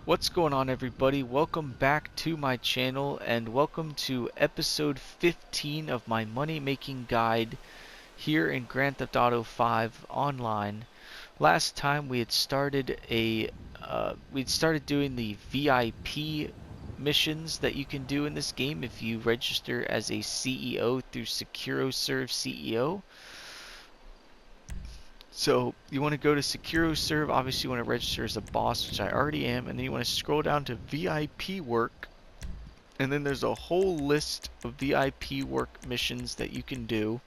What's going on, everybody? Welcome back to my channel and welcome to episode 15 of my money making guide here in Grand Theft Auto 5 online. Last time we had started doing the VIP missions that you can do in this game if you register as a CEO through SecuroServe CEO. So you want to go to SecuroServe, obviously you want to register as a boss, which I already am, and then you want to scroll down to VIP work, and then there's a whole list of VIP work missions that you can do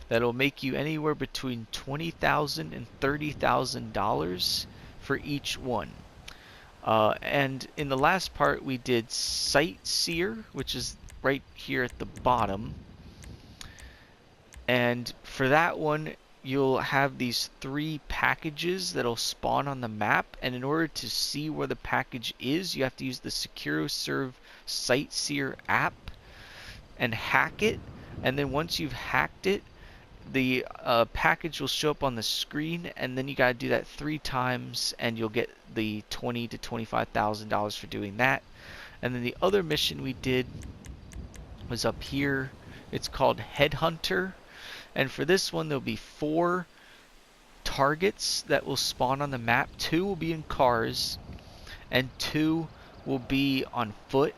that'll make you anywhere between $20,000 and $30,000 for each one. And in the last part we did Sightseer, which is right here at the bottom, and for that one you'll have these 3 packages that'll spawn on the map, and in order to see where the package is, you have to use the SecuroServe Sightseer app and hack it. And then once you've hacked it, the package will show up on the screen, and then you gotta do that 3 times, and you'll get the $20,000 to $25,000 for doing that. And then the other mission we did was up here. It's called Headhunter. And for this one, there'll be 4 targets that will spawn on the map. 2 will be in cars, and 2 will be on foot.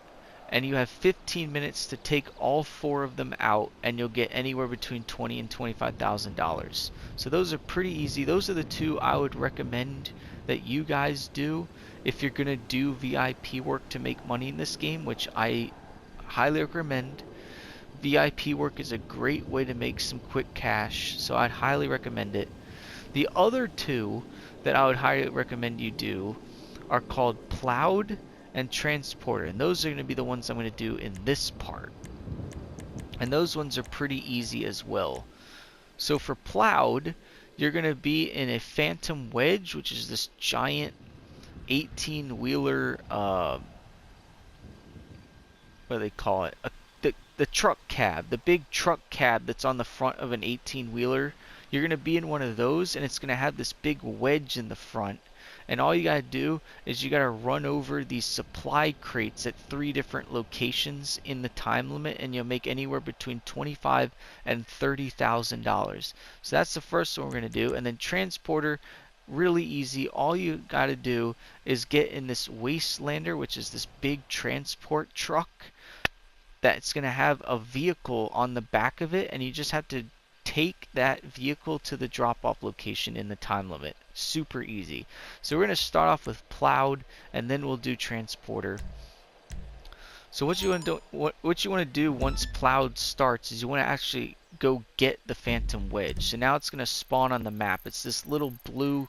And you have 15 minutes to take all 4 of them out, and you'll get anywhere between $20,000 and $25,000. So those are pretty easy. Those are the 2 I would recommend that you guys do if you're gonna do VIP work to make money in this game, which I highly recommend. VIP work is a great way to make some quick cash, so I'd highly recommend it. The other 2 that I would highly recommend you do are called Plowed and Transporter, and those are going to be the ones I'm going to do in this part. And those ones are pretty easy as well. So for Plowed, you're going to be in a Phantom Wedge, which is this giant 18-wheeler, what do they call it? The truck cab, the big truck cab that's on the front of an 18-wheeler. You're going to be in one of those, and it's going to have this big wedge in the front. And all you got to do is you got to run over these supply crates at 3 different locations in the time limit, and you'll make anywhere between $25,000 and $30,000. So that's the first one we're going to do. And then Transporter, really easy. All you got to do is get in this Wastelander, which is this big transport truck that's going to have a vehicle on the back of it, and you just have to take that vehicle to the drop-off location in the time limit. Super easy. So we're going to start off with Plowed, and then we'll do Transporter. So what you want to do once Plowed starts is you want to actually go get the Phantom Wedge. So now it's going to spawn on the map. It's this little blue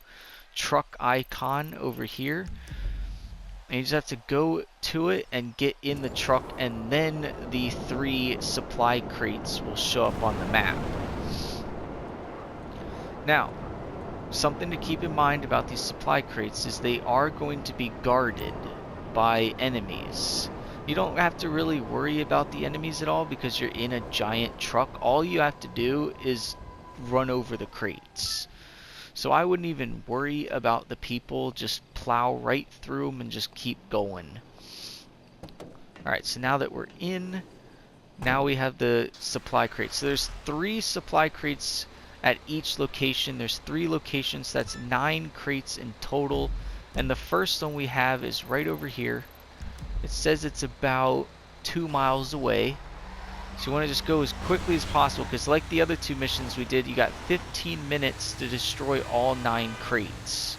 truck icon over here. And you just have to go to it and get in the truck, and then the 3 supply crates will show up on the map. Now, something to keep in mind about these supply crates is they are going to be guarded by enemies. You don't have to really worry about the enemies at all because you're in a giant truck. All you have to do is run over the crates. So I wouldn't even worry about the people, just plow right through them and just keep going. Alright, so now that we're in, now we have the supply crates. So there's 3 supply crates at each location. There's 3 locations, that's 9 crates in total. And the first one we have is right over here. It says it's about 2 miles away. So you want to just go as quickly as possible, because like the other 2 missions we did, you got 15 minutes to destroy all 9 crates.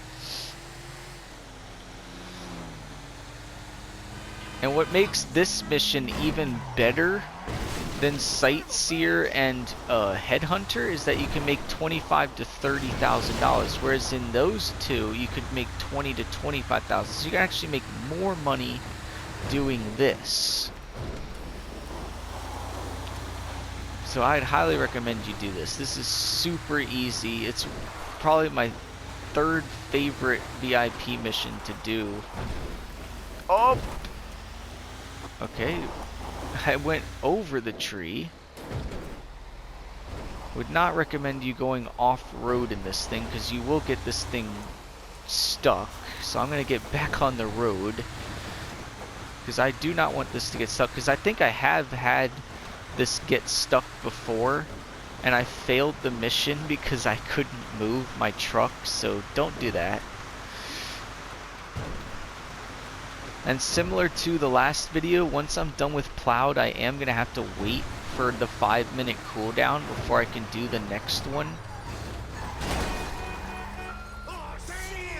And what makes this mission even better than Sightseer and Headhunter is that you can make $25,000 to $30,000, whereas in those 2 you could make $20,000 to $25,000. So you can actually make more money doing this. So I'd highly recommend you do this. This is super easy. It's probably my 3rd favorite VIP mission to do. Oh! Okay, I went over the tree. Would not recommend you going off-road in this thing, because you will get this thing stuck. So I'm going to get back on the road. Because I do not want this to get stuck. Because I think I have had this get stuck before. And I failed the mission because I couldn't move my truck. So don't do that. And similar to the last video, once I'm done with Plowed, I am going to have to wait for the 5-minute cooldown before I can do the next one.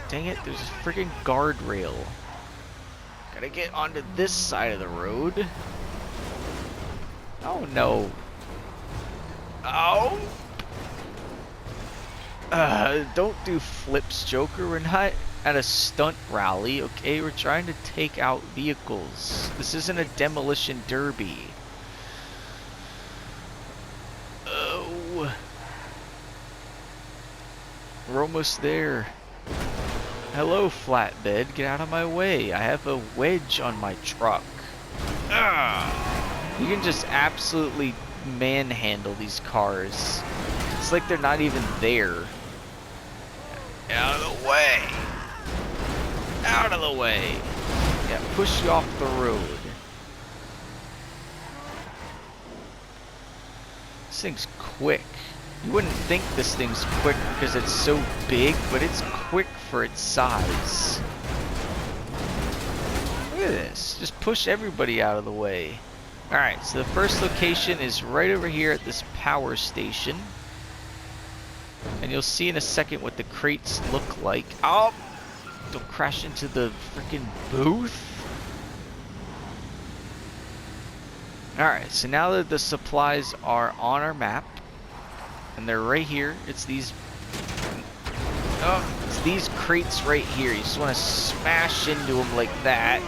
Dang it, there's a freaking guardrail. Gotta get onto this side of the road. Oh no. Oh! Don't do flips, Joker. We're not at a stunt rally, okay? We're trying to take out vehicles. This isn't a demolition derby. Oh. We're almost there. Hello, flatbed. Get out of my way. I have a wedge on my truck. You can just absolutely manhandle these cars. It's like they're not even there. Out of the way. Out of the way. Yeah, push you off the road. This thing's quick. You wouldn't think this thing's quick because it's so big, but it's quick for its size. Look at this. Just push everybody out of the way. Alright, so the first location is right over here at this power station. And you'll see in a second what the crates look like. Oh! Don't crash into the freaking booth. Alright, so now that the supplies are on our map, and they're right here, it's these crates right here. You just want to smash into them like that.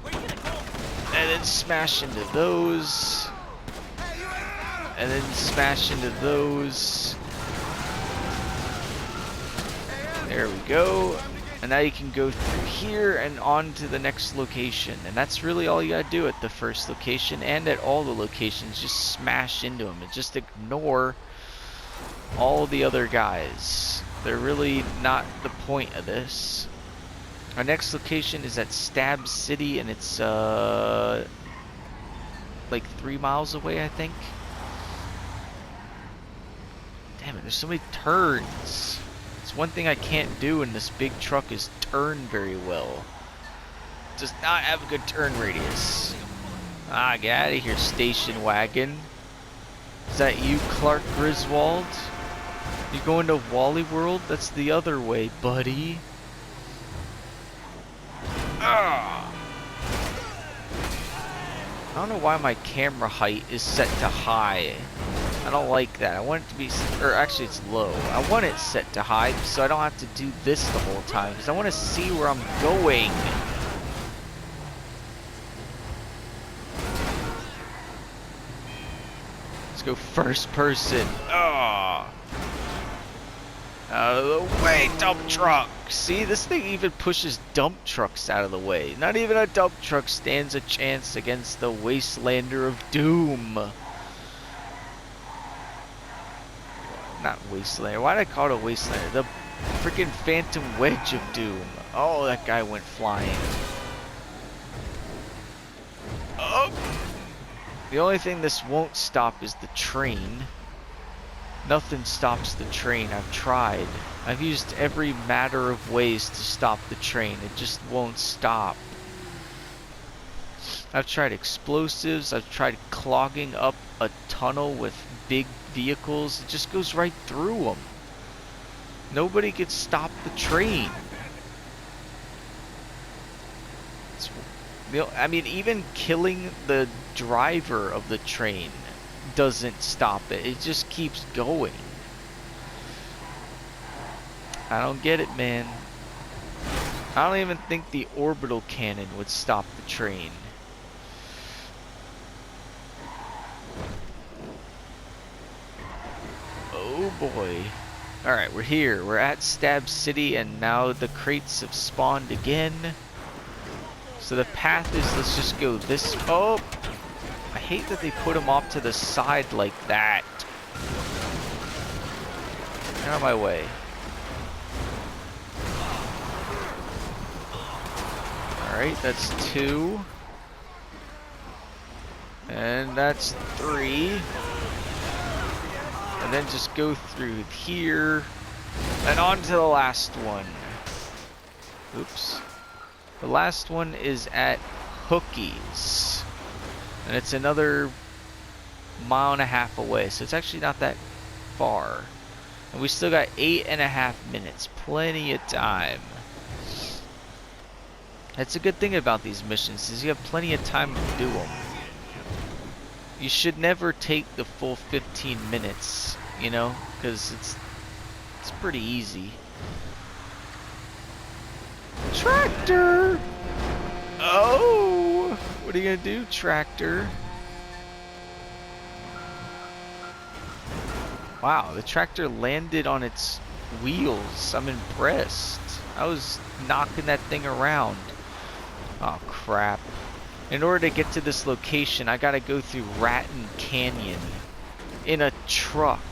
And then smash into those. And then smash into those. There we go. And now you can go through here and on to the next location. And that's really all you gotta do at the first location and at all the locations. Just smash into them and just ignore all the other guys. They're really not the point of this. Our next location is at Stab City, and it's like 3 miles away, I think. Damn it, there's so many turns. It's one thing I can't do in this big truck is turn very well. It does not have a good turn radius. Ah, get out of here, station wagon. Is that you, Clark Griswold? You going to Wally World? That's the other way, buddy. Ah. I don't know why my camera height is set to high. I don't like that. I want it to be, or actually it's low. I want it set to high so I don't have to do this the whole time because I want to see where I'm going. Let's go first person. Ah. Out of the way, dump truck! See, this thing even pushes dump trucks out of the way. Not even a dump truck stands a chance against the Wastelander of Doom. Not Wastelander. Why did I call it a Wastelander? The freaking Phantom Wedge of Doom. Oh, that guy went flying. Oh! The only thing this won't stop is the train. Nothing stops the train. I've tried. I've used every matter of ways to stop the train. It just won't stop. I've tried explosives. I've tried clogging up a tunnel with big vehicles. It just goes right through them. Nobody can stop the train. I mean, even killing the driver of the train doesn't stop it. It just keeps going. I don't get it, man. I don't even think the orbital cannon would stop the train. Oh boy. Alright, we're here. We're at Stab City, and now the crates have spawned again. So the path is, let's just go this. Oh! I hate that they put them off to the side like that. Get out of my way. Alright, that's 2. And that's 3. And then just go through here. And on to the last one. Oops. The last one is at Hookie's. And it's another 1.5 miles away. So it's actually not that far. And we still got 8.5 minutes. Plenty of time. That's a good thing about these missions, is you have plenty of time to do them. You should never take the full 15 minutes, you know, because it's pretty easy. Tractor! Oh! What are you gonna do, tractor? Wow, the tractor landed on its wheels. I'm impressed. I was knocking that thing around. Oh, crap. In order to get to this location, I gotta go through Raton Canyon in a truck.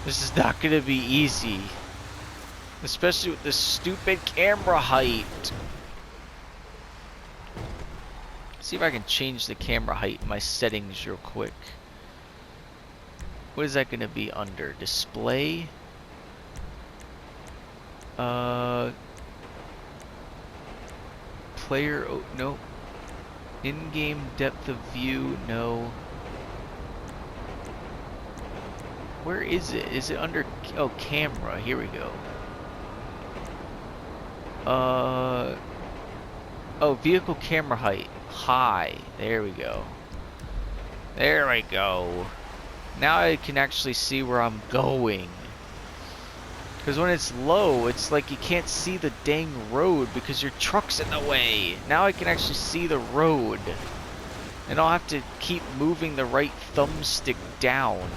This is not gonna be easy. Especially with this stupid camera height. See if I can change the camera height in my settings real quick. What is that gonna be under? Display? Player, oh, no. In-game depth of view, no. Where is it? Is it under, oh, camera, here we go. Oh, vehicle camera height, high, there we go. There we go. Now I can actually see where I'm going. Because when it's low, it's like you can't see the dang road because your truck's in the way. Now I can actually see the road. And I'll have to keep moving the right thumbstick down.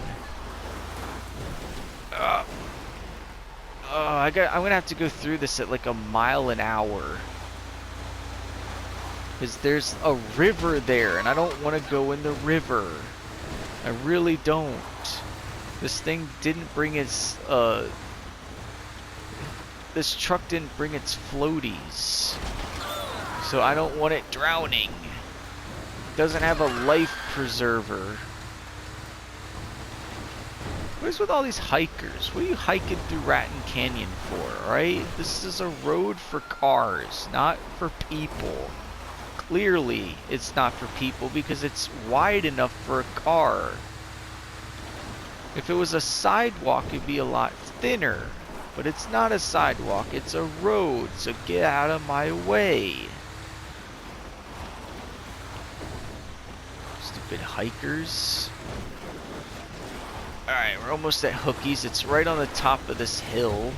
I'm gonna have to go through this at like 1 mile an hour. Because there's a river there and I don't want to go in the river. I really don't. This thing didn't bring its, this truck didn't bring its floaties. So I don't want it drowning. It doesn't have a life preserver. What is with all these hikers? What are you hiking through Raton Canyon for, right? This is a road for cars, not for people. Clearly, it's not for people because it's wide enough for a car. If it was a sidewalk, it'd be a lot thinner. But it's not a sidewalk, it's a road, so get out of my way. Stupid hikers. Alright, we're almost at Hookie's. It's right on the top of this hill.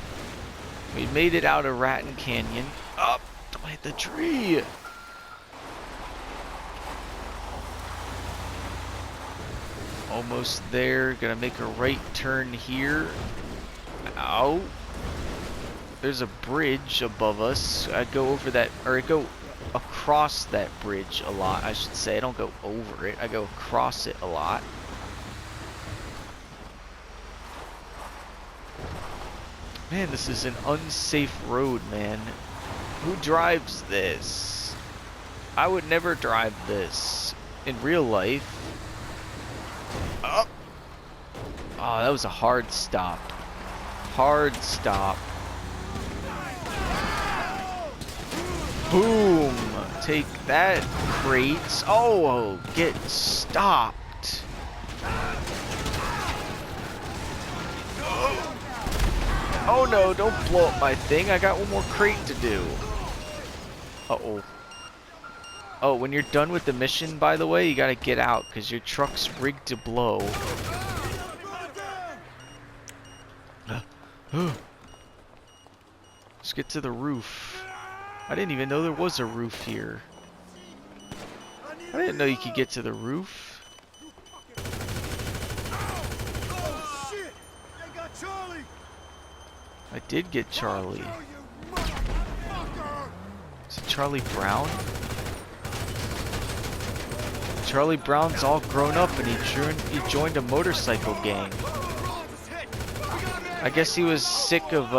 We made it out of Raton Canyon. Up! Don't hit the tree! Almost there. Gonna make a right turn here. Ow. There's a bridge above us. I go over that, or I go across that bridge a lot, I should say. I don't go over it. I go across it a lot. Man, this is an unsafe road, man. Who drives this? I would never drive this in real life. Oh, that was a hard stop. Hard stop. Boom! Take that, crates. Oh, get stopped. Oh no, don't blow up my thing. I got one more crate to do. Uh-oh. Oh, when you're done with the mission, by the way, you gotta get out because your truck's rigged to blow. Let's get to the roof. I didn't even know there was a roof here. I didn't know you could get to the roof. I did get Charlie. Is it Charlie Brown? Charlie Brown's all grown up and he joined a motorcycle gang. I guess he was sick of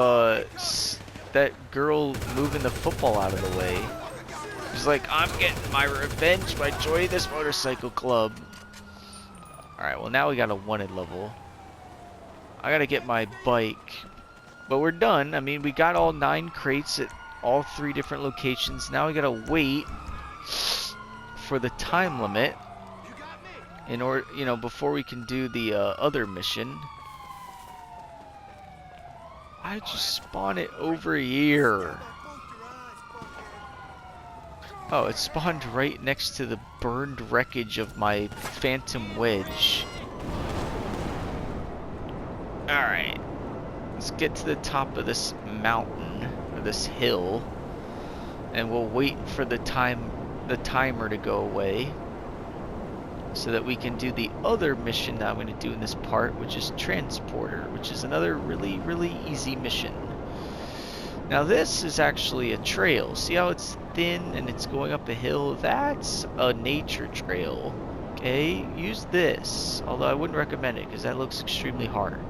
that girl moving the football out of the way. He's like, I'm getting my revenge by joining this motorcycle club. Alright, well now we got a wanted level. I gotta get my bike. But we're done. I mean, we got all 9 crates at all 3 different locations. Now we gotta wait for the time limit in order, you know, before we can do the other mission. Why'd you spawn it over here? Oh, it spawned right next to the burned wreckage of my Phantom Wedge. Alright. Let's get to the top of this mountain, or this hill. And we'll wait for the timer to go away. So that we can do the other mission that I'm going to do in this part, which is Transporter, which is another really, really easy mission. Now this is actually a trail. See how it's thin and it's going up a hill? That's a nature trail. Okay, use this. Although I wouldn't recommend it because that looks extremely hard.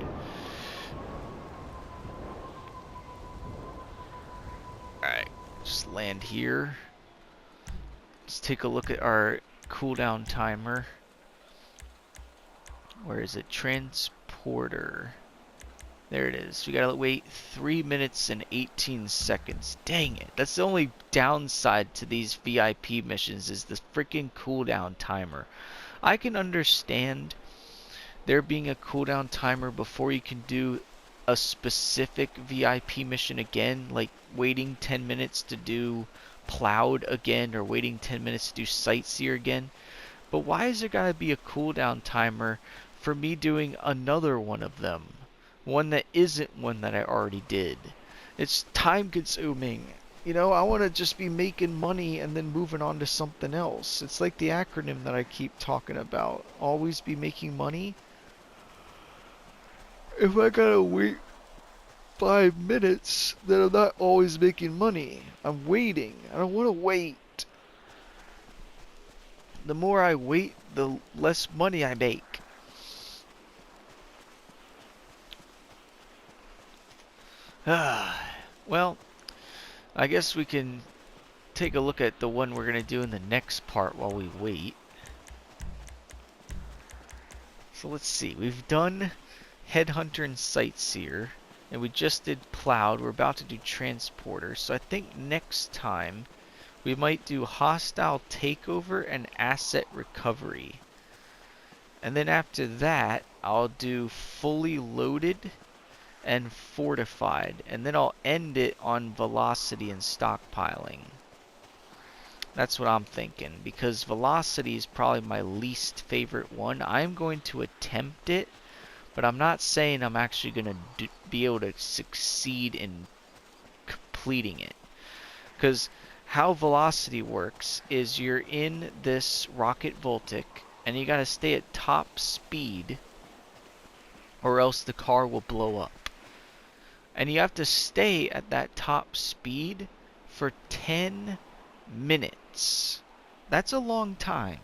Alright, just land here. Let's take a look at our cooldown timer. Where is it? Transporter. There it is. We gotta wait 3 minutes and 18 seconds. Dang it. That's the only downside to these VIP missions is the freaking cooldown timer. I can understand there being a cooldown timer before you can do a specific VIP mission again, like waiting 10 minutes to do Plowed again or waiting 10 minutes to do Sightseer again. But why is there gotta be a cooldown timer for me doing another one of them? One that isn't one that I already did. It's time consuming. You know, I want to just be making money and then moving on to something else. It's like the acronym that I keep talking about. Always be making money. If I gotta wait 5 minutes, then I'm not always making money. I'm waiting. I don't want to wait. The more I wait, the less money I make. Well, I guess we can take a look at the one we're going to do in the next part while we wait. So let's see. We've done Headhunter and Sightseer, and we just did Plowed. We're about to do Transporter. So I think next time we might do Hostile Takeover and Asset Recovery. And then after that, I'll do Fully Loaded and Fortified, and then I'll end it on Velocity and Stockpiling. That's what I'm thinking, because Velocity is probably my least favorite one. I'm going to attempt it, but I'm not saying I'm actually going to be able to succeed in completing it. Because how Velocity works is you're in this Rocket Voltic, and you got to stay at top speed, or else the car will blow up. And you have to stay at that top speed for 10 minutes. That's a long time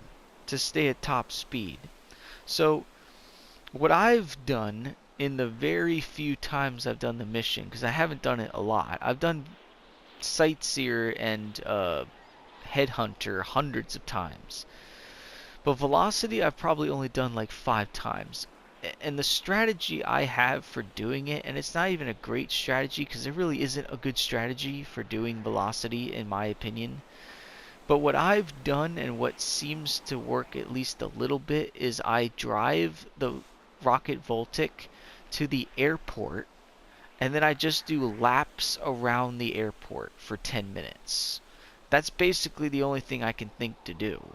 to stay at top speed. So what I've done in the very few times I've done the mission, because I haven't done it a lot. I've done Sightseer and Headhunter hundreds of times. But Velocity I've probably only done like 5 times. And the strategy I have for doing it, and it's not even a great strategy because there really isn't a good strategy for doing Velocity in my opinion. But what I've done and what seems to work at least a little bit is I drive the Rocket Voltic to the airport and then I just do laps around the airport for 10 minutes. That's basically the only thing I can think to do.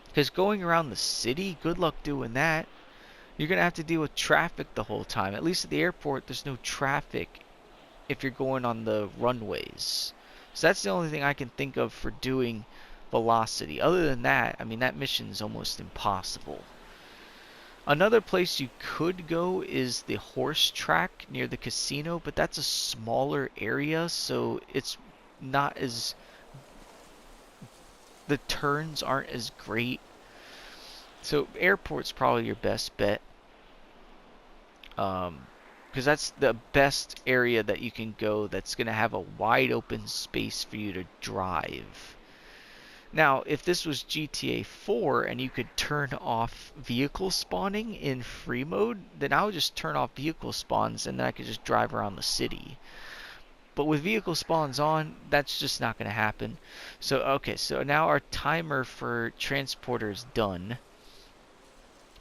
Because going around the city, good luck doing that. You're going to have to deal with traffic the whole time. At least at the airport, there's no traffic if you're going on the runways. So that's the only thing I can think of for doing Velocity. Other than that, I mean, that mission is almost impossible. Another place you could go is the horse track near the casino, but that's a smaller area, so it's not as... the turns aren't as great. So airport's probably your best bet. because that's the best area that you can go that's going to have a wide open space for you to drive. Now, if this was GTA 4 and you could turn off vehicle spawning in free mode, then I would just turn off vehicle spawns and then I could just drive around the city. But with vehicle spawns on, that's just not going to happen. So, okay, so now our timer for transporter is done.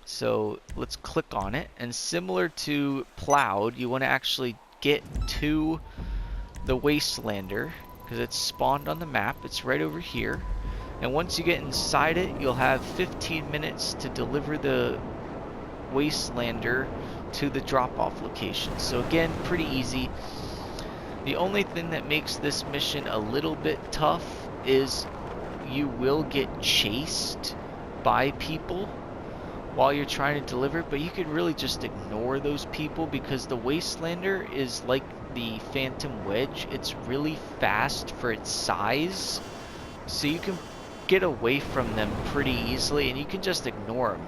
So let's click on it, and similar to Plowed, you want to actually get to the Wastelander because it's spawned on the map. It's right over here. And once you get inside it, you'll have 15 minutes to deliver the Wastelander to the drop-off location. So again, pretty easy. The only thing that makes this mission a little bit tough is you will get chased by people while you're trying to deliver, but you could really just ignore those people because the Wastelander is like the Phantom Wedge. It's really fast for its size, so you can get away from them pretty easily and you can just ignore them.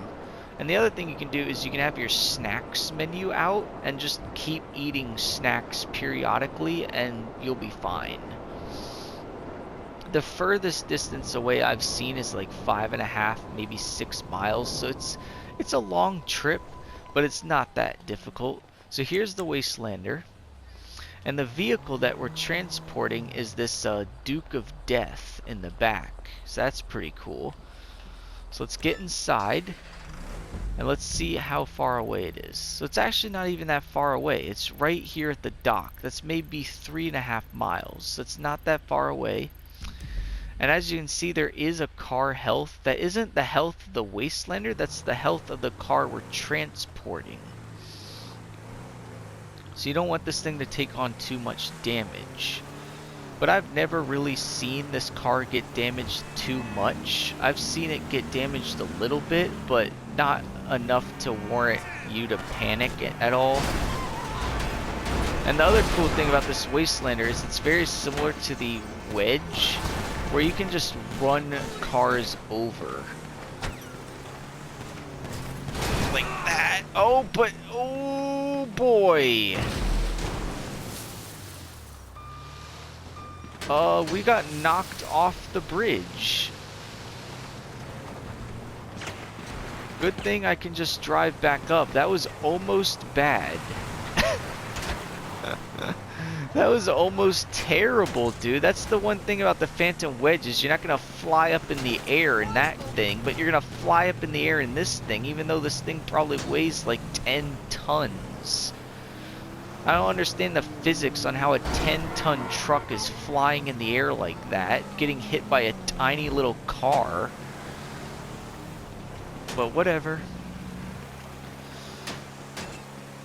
And the other thing you can do is you can have your snacks menu out and just keep eating snacks periodically and you'll be fine. The furthest distance away I've seen is like 5.5, maybe 6 miles. So it's a long trip, but it's not that difficult. So here's the Wastelander. And the vehicle that we're transporting is this Duke of Death in the back. So that's pretty cool. So let's get inside. And let's see how far away it is. So it's actually not even that far away. It's right here at the dock. That's maybe 3.5 miles. So it's not that far away. And as you can see, there is a car health. That isn't the health of the Wastelander. That's the health of the car we're transporting. So you don't want this thing to take on too much damage. But I've never really seen this car get damaged too much. I've seen it get damaged a little bit, but not enough to warrant you to panic at all. And the other cool thing about this Wastelander is it's very similar to the Wedge, where you can just run cars over. Like that. Oh, but, oh boy. We got knocked off the bridge. Good thing I can just drive back up. That was almost bad. That was almost terrible, dude. That's the one thing about the Phantom Wedge is you're not going to fly up in the air in that thing, but you're going to fly up in the air in this thing, even though this thing probably weighs like 10 tons. I don't understand the physics on how a 10-ton truck is flying in the air like that, getting hit by a tiny little car. But whatever.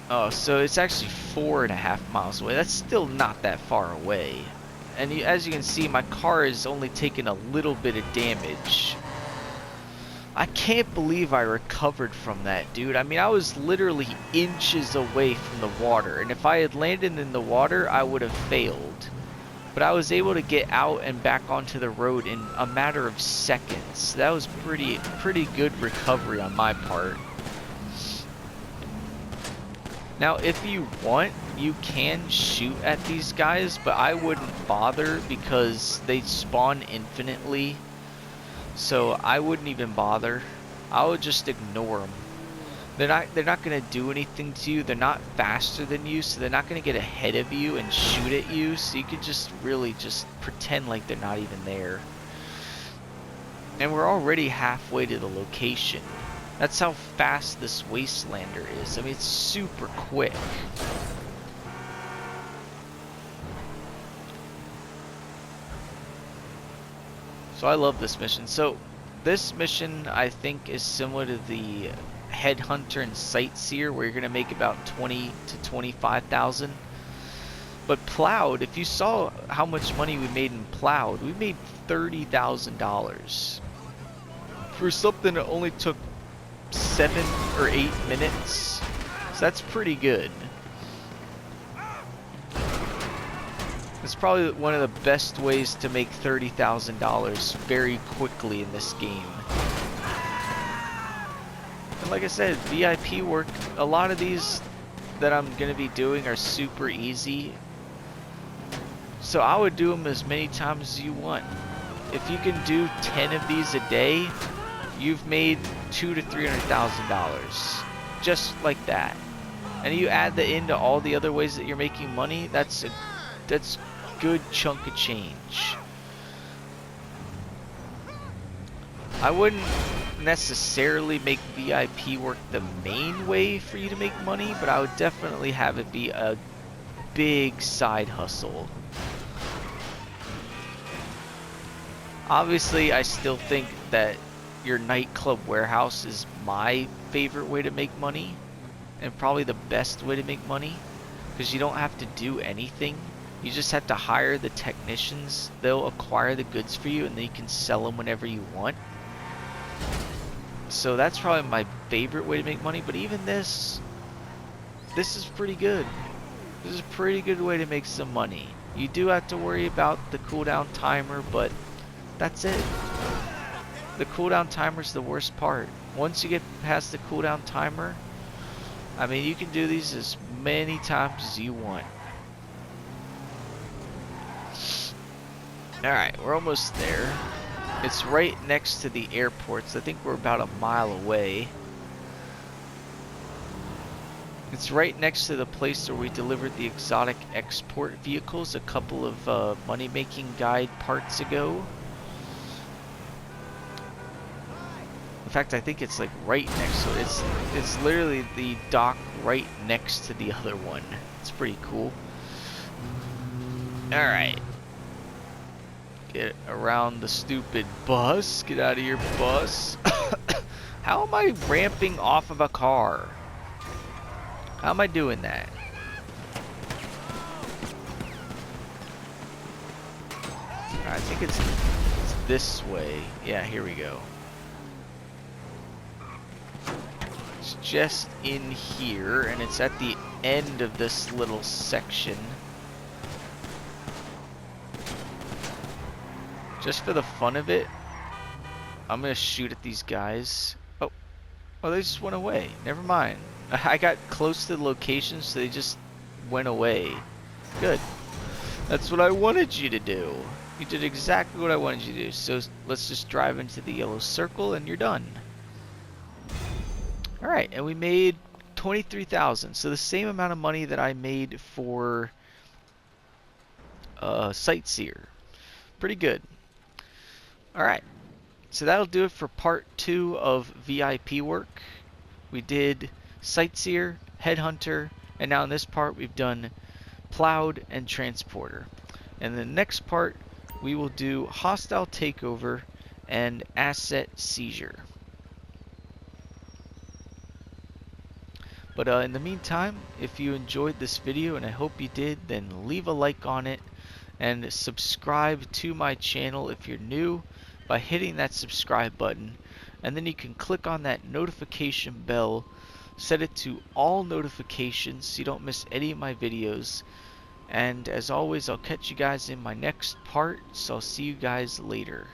Oh, so it's actually 4.5 miles away. That's still not that far away. And as you can see, my car is only taking a little bit of damage. I can't believe I recovered from that, dude. I mean, I was literally inches away from the water, and if I had landed in the water, I would have failed. But I was able to get out and back onto the road in a matter of seconds. That was pretty good recovery on my part. Now, if you want, you can shoot at these guys, but I wouldn't bother because they spawn infinitely. So I wouldn't even bother. I would just ignore them. They're not going to do anything to you. They're not faster than you, so they're not going to get ahead of you and shoot at you. So you could just really just pretend like they're not even there. And we're already halfway to the location. That's how fast this Wastelander is. I mean, it's super quick. So I love this mission. So this mission, I think, is similar to the Headhunter and Sightseer, where you're going to make about 20 to 25,000. But Plowed, if you saw how much money we made in Plowed, we made $30,000 for something that only took 7 or 8 minutes. So that's pretty good. It's probably one of the best ways to make $30,000 very quickly in this game. And like I said, VIP work, a lot of these that I'm going to be doing are super easy. So I would do them as many times as you want. If you can do 10 of these a day, you've made $200,000 to $300,000. Just like that. And you add that into all the other ways that you're making money, that's good chunk of change. I wouldn't necessarily make VIP work the main way for you to make money, but I would definitely have it be a big side hustle. Obviously, I still think that your nightclub warehouse is my favorite way to make money, and probably the best way to make money, because you don't have to do anything. You just have to hire the technicians. They'll acquire the goods for you, and then you can sell them whenever you want. So that's probably my favorite way to make money. But even this is pretty good. This is a pretty good way to make some money. You do have to worry about the cooldown timer, but that's it. The cooldown timer is the worst part. Once you get past the cooldown timer, I mean, you can do these as many times as you want. Alright, we're almost there. It's right next to the airports. I think we're about a mile away. It's right next to the place where we delivered the exotic export vehicles a couple of money-making guide parts ago. In fact, I think it's like right next to it. It's literally the dock right next to the other one. It's pretty cool. Alright. Get around the stupid bus. Get out of your bus. How am I ramping off of a car? How am I doing that? I think it's this way. Yeah, here we go. It's just in here, and it's at the end of this little section. Just for the fun of it, I'm gonna shoot at these guys. Oh, they just went away. Never mind. I got close to the location, so they just went away. Good. That's what I wanted you to do. You did exactly what I wanted you to do. So let's just drive into the yellow circle, and you're done. All right, and we made 23,000. So the same amount of money that I made for Sightseer. Pretty good. Alright, so that'll do it for part 2 of VIP work. We did Sightseer, Headhunter, and now in this part we've done Plowed and Transporter. And the next part we will do Hostile Takeover and Asset Seizure. But in the meantime, if you enjoyed this video, and I hope you did, then leave a like on it and subscribe to my channel if you're new by hitting that subscribe button, and then you can click on that notification bell, set it to all notifications so you don't miss any of my videos. And as always, I'll catch you guys in my next part, so I'll see you guys later.